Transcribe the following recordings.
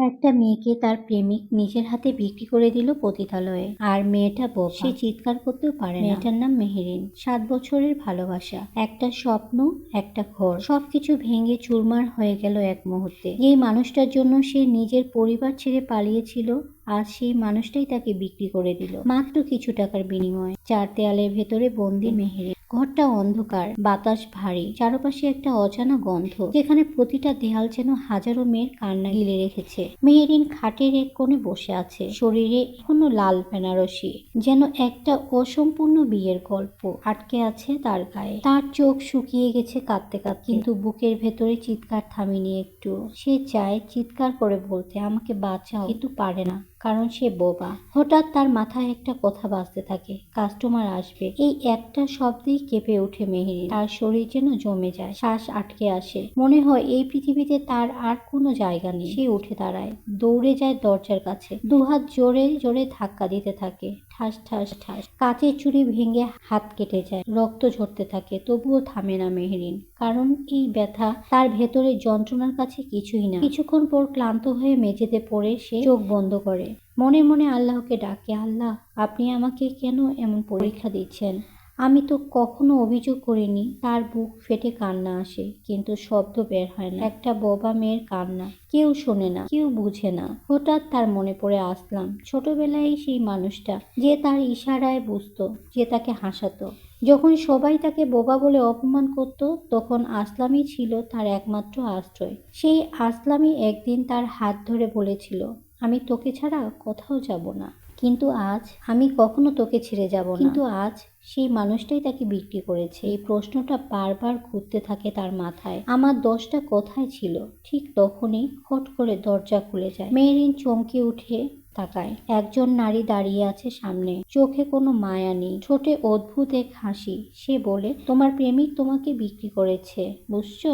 একটা মেয়েকে তার প্রেমিক নিজের হাতে বিক্রি করে দিল পতিতালয়ে। আর মেয়েটা বোবা, সে চিৎকার করতেও পারে না। মেয়েটার নাম মেহেরিন। 7 বছরের ভালোবাসা, একটা স্বপ্ন, একটা ঘর, সবকিছু ভেঙে চুরমার হয়ে গেল এক মুহূর্তে। যেই মানুষটার জন্য সে নিজের পরিবার ছেড়ে পালিয়েছিল, আজ সেই মানুষটাই তাকে বিক্রি করে দিল মাত্র কিছু টাকার বিনিময়ে। 4 দেয়ালের ভেতরে বন্দি মেহেরিন। ঘরটা অন্ধকার, বাতাস ভারী, চারপাশে একটা অজানা গন্ধ, যেখানে প্রতিটা দেয়াল যেন হাজারো মেয়ের কান্না গিলে রেখেছে। মেহেরিন খাটের এক কোণে বসে আছে, শরীরে এখনো লাল বেনারসি, যেন একটা অসম্পূর্ণ বিয়ের গল্প আটকে আছে তার গায়ে। তার চোখ শুকিয়ে গেছে কাঁদতে কাঁদতে, কিন্তু বুকের ভেতরে চিৎকার থামিনি একটু। সে চায় চিৎকার করে বলতে, আমাকে বাঁচাও, কিন্তু পারে না, কারণ সে বোবা। হঠাৎ তার মাথায় একটা কথা বাজতে থাকে, কাস্টমার আসবে। এই একটা শব্দেই কেঁপে ওঠে মেহেরিন। তার শরীর যেন জমে যায়, শ্বাস আটকে আসে। মনে হয় এই পৃথিবীতে তার আর কোনো জায়গা নেই। সে উঠে দাঁড়ায়, দৌড়ে যায় দরজার কাছে, দুহাত জোরে জোরে ধাক্কা দিতে থাকে। ঠাস ঠাস ঠাস, কাচের চুড়ি ভেঙে হাত কেটে যায়, রক্ত ঝরতে থাকে। তবুও থামে না মেহেরিন, কারণ এই ব্যথা তার ভেতরে যন্ত্রণার কাছে কিছুই না। কিছুক্ষণ পর ক্লান্ত হয়ে মেঝেতে পড়ে সে চোখ বন্ধ করে মনে মনে আল্লাহকে ডাকে, আল্লাহ, আপনি আমাকে কেন এমন পরীক্ষা দিচ্ছেন? আমি তো কখনো অভিযোগ করিনি। তার বুক ফেটে কান্না আসে, কিন্তু শব্দ বের হয় না। একটা বোবা মেয়ের কান্না, কেউ শোনে না, কেউ বুঝে না। হঠাৎ তার মনে পড়ে আসলাম, ছোটবেলায় সেই মানুষটা, যে তার ইশারায় বুঝতো, যে তাকে হাসাতো। যখন সবাই তাকে বোবা বলে অপমান করত, তখন আসলামই ছিল তার একমাত্র আশ্রয়। সেই আসলামই একদিন তার হাত ধরে বলেছিল, আমি তোকে ছাড়া কোথাও যাব না। কিন্তু আজ আমি কখনো তোকে ছেড়ে যাব না। কিন্তু আজ সেই মানুষটাই তাকে বিক্রি করেছে। এই প্রশ্নটা বারবার ঘুরতে থাকে তার মাথায়। আমার দোষটা কোথায় ছিল? ঠিক তখনই খট করে দরজা খুলে যায়। মেহেরিন চমকে উঠে তাকায়। একজন নারী দাঁড়িয়ে আছে সামনে, চোখে কোনো মায়া নেই, ঠোঁটে অদ্ভুত এক হাসি। সে বলে, তোমার প্রেমিক তোমাকে বিক্রি করেছে, বুঝছো?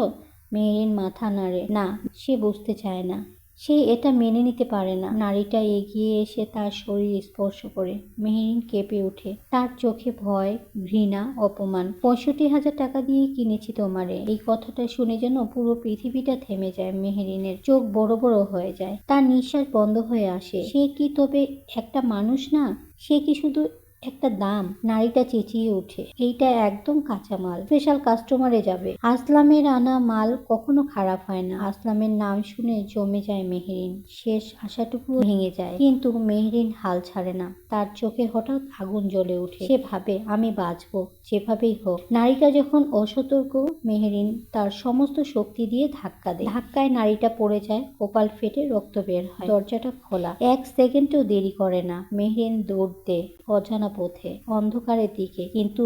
মেহেরিন মাথা নাড়ে। না, সে বুঝতে চায় না। সে এটা মেনে নিতে পারে না। নারীটা এগিয়ে এসে তার শরীর স্পর্শ করে। মেহেরিন কেঁপে ওঠে, তার চোখে ভয়, ঘৃণা, অপমান। 65,000 টাকা দিয়ে কিনেছি তোমারে। এই কথাটা শুনে যেন পুরো পৃথিবীটা থেমে যায়। মেহেরিনের চোখ বড় বড় হয়ে যায়, তার নিঃশ্বাস বন্ধ হয়ে আসে। সে কি তবে একটা মানুষ না? সে কি শুধু একটা দাম? নারীটা চেঁচিয়ে ওঠে, এইটা একদম কাঁচা মাল, স্পেশাল কাস্টমারে যাবে। আসলামের আনা মাল কখনো খারাপ হয় না। আসলামের নাম শুনে জমে যায় মেহেরিন, শেষ আশাটুকু ভেঙে যায়। কিন্তু মেহেরিন হাল ছাড়ে না। তার চোখে হঠাৎ আগুন জ্বলে ওঠে। সে ভাবে, আমি বাঁচবো যেভাবেই হোক। নারীটা যখন অসতর্ক, মেহেরিন তার সমস্ত শক্তি দিয়ে ধাক্কা দেয়। ধাক্কায় নারীটা পড়ে যায়, কপাল ফেটে রক্ত বের হয়। দরজাটা খোলা। 1 সেকেন্ডও দেরি করে না, মেহেরিন দৌড় দেয় অজানা পথে, অন্ধকারের দিকে, কিন্তু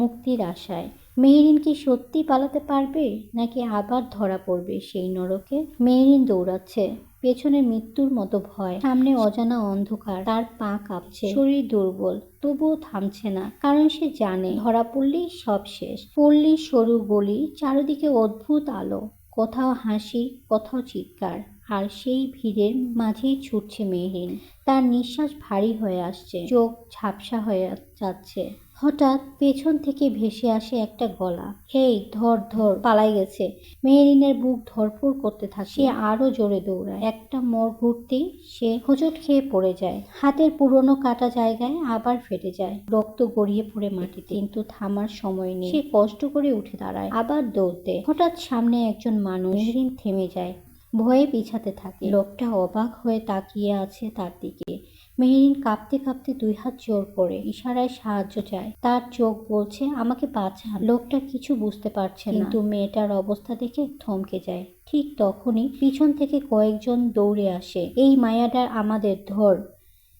মুক্তির আশায়। মেহেরিন কি সত্যি পালাতে পারবে, নাকি আবার ধরা পড়বে সেই নরকে? মেহেরিন দৌড়াচ্ছে, পেছনে মৃত্যুর মতো ভয়, সামনে অজানা অন্ধকার। তার পা কাঁপছে, শরীর দুর্বল, তবুও থামছে না, কারণ সে জানে ধরা পড়লেই সব শেষ। পল্লীর সরু গলি, চারিদিকে অদ্ভুত আলো, কোথাও হাসি, কোথাও চিৎকার, আর সেই ভিড়ের মাঝেই ছুটছে মেহেরিন। তার নিঃশ্বাস ভারী হয়ে আসছে, চোখ ঝাপসা হয়ে যাচ্ছে। হঠাৎ পেছন থেকে ভেসে আসে একটা গলা, এই ধর ধর, পালাই গেছে। মেহেরিনের বুক ধড়ফড় করতে থাকে। সে আরো জোরে দৌড়ায়। একটা মোড় ঘুরতেই সে হোঁচট খেয়ে পড়ে যায়। হাতের পুরনো কাটা জায়গায় আবার ফেটে যায়, রক্ত গড়িয়ে পড়ে মাটিতে। কিন্তু থামার সময় নেই। সে কষ্ট করে উঠে দাঁড়ায়, আবার দৌড়তে। হঠাৎ সামনে একজন মানুষ। মেহেরিন থেমে যায়, ভয়ে পিছাতে থাকে। লোকটা অবাক হয়ে তাকিয়ে আছে তার দিকে। মেহেরিন কাঁপতে কাঁপতে 2 হাত জোর করে ইশারায় সাহায্য চায়। তার চোখ বলছে, আমাকে বাঁচান। লোকটা কিছু বুঝতে পারছে না, কিন্তু মেয়েটার অবস্থা দেখে থমকে যায়। ঠিক তখনই পিছন থেকে কয়েকজন দৌড়ে আসে, এই মায়াটা আমাদের, ধর।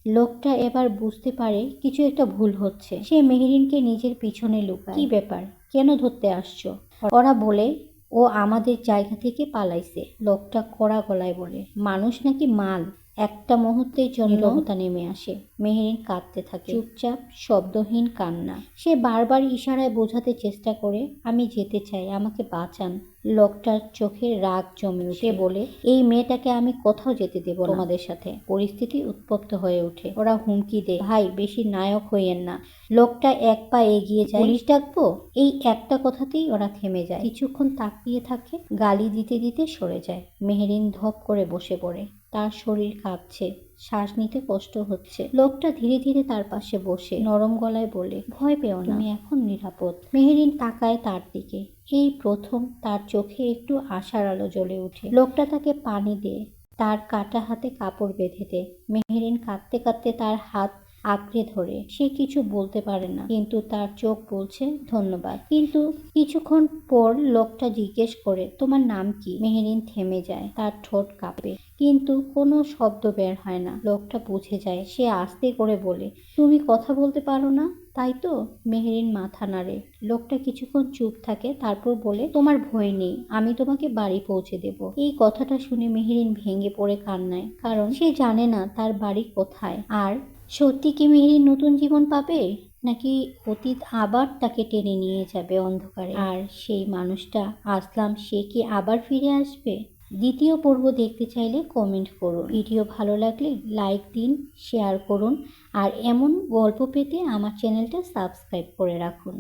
লোকটা এবার বুঝতে পারে কিছু একটা ভুল হচ্ছে। সে মেহেরিনকে নিজের পিছনে লুকায়। কি ব্যাপার, কেন ধরতে আসছো? ওরা বলে ও আমাদের জায়গা থেকে পালাইছে। লোকটা কড়া গলায় বলে, মানুষ নাকি মাল? একটা মুহূর্তের জন্য নীরবতা নেমে আসে। মেহেরিন কাঁদতে থাকে, চুপচাপ, শব্দহীন কান্না। সে বারবার ইশারায় বোঝাতে চেষ্টা করে, আমি যেতে চাই, আমাকে বাঁচান। লোকটার চোখে রাগ জমে উঠে। বলে, এই মেয়েটাকে আমি কোথাও যেতে দেব না তোমাদের সাথে। পরিস্থিতি উত্তপ্ত হয়ে ওঠে। ওরা হুমকি দেয়, ভাই, বেশি নায়ক হইয়েন না। লোকটা এক পা এগিয়ে যায়, পুলিশ ডাকবো? এই একটা কথাতেই ওরা থেমে যায়। কিছুক্ষণ তাকিয়ে থাকে, গালি দিতে দিতে সরে যায়। মেহেরিন ধপ করে বসে পড়ে। তার শরীর কাঁপছে, শ্বাস নিতে কষ্ট হচ্ছে। লোকটা ধীরে ধীরে তার পাশে বসে নরম গলায় বলে, ভয় পেও না, তুমি এখন নিরাপদ। মেহেরিন তাকায় তার দিকে। এই প্রথম তার চোখে একটু আশার আলো জ্বলে ওঠে। লোকটা তাকে পানি দেয়, তার কাটা হাতে কাপড় বেঁধে দেয়। মেহেরিন কাঁদতে কাঁদতে তার হাত আঁকড়ে ধরে। সে কিছু বলতে পারে না, কিন্তু তার চোখ বলছে ধন্যবাদ। কিন্তু কিছুক্ষণ পর লোকটা জিজ্ঞেস করে, তোমার নাম কি? মেহেরিন থেমে যায়, তার ঠোঁট কাঁপে, কিন্তু কোনো শব্দ বের হয় না। লোকটা বুঝে যায়। সে আস্তে করে বলে, তুমি কথা বলতে পারো না, তাই তো? মেহেরিন মাথা নাড়ে। লোকটা কিছুক্ষণ চুপ থাকে, তারপর বলে, তোমার ভয় নেই, আমি তোমাকে বাড়ি পৌঁছে দেব। এই কথাটা শুনে মেহেরিন ভেঙে পড়ে কান্নায়, কারণ সে জানে না তার বাড়ি কোথায়। আর সত্যি কি মেহেরিন নতুন জীবন পাবে, নাকি অতীত আবার তাকে টেনে নিয়ে যাবে অন্ধকারে? আর সেই মানুষটা আসলাম, সে কি আবার ফিরে আসবে? দ্বিতীয় পর্ব দেখতে চাইলে কমেন্ট করুন। ভিডিও ভালো লাগলে লাইক দিন, শেয়ার করুন, আর এমন গল্প পেতে আমার চ্যানেলটা সাবস্ক্রাইব করে রাখুন।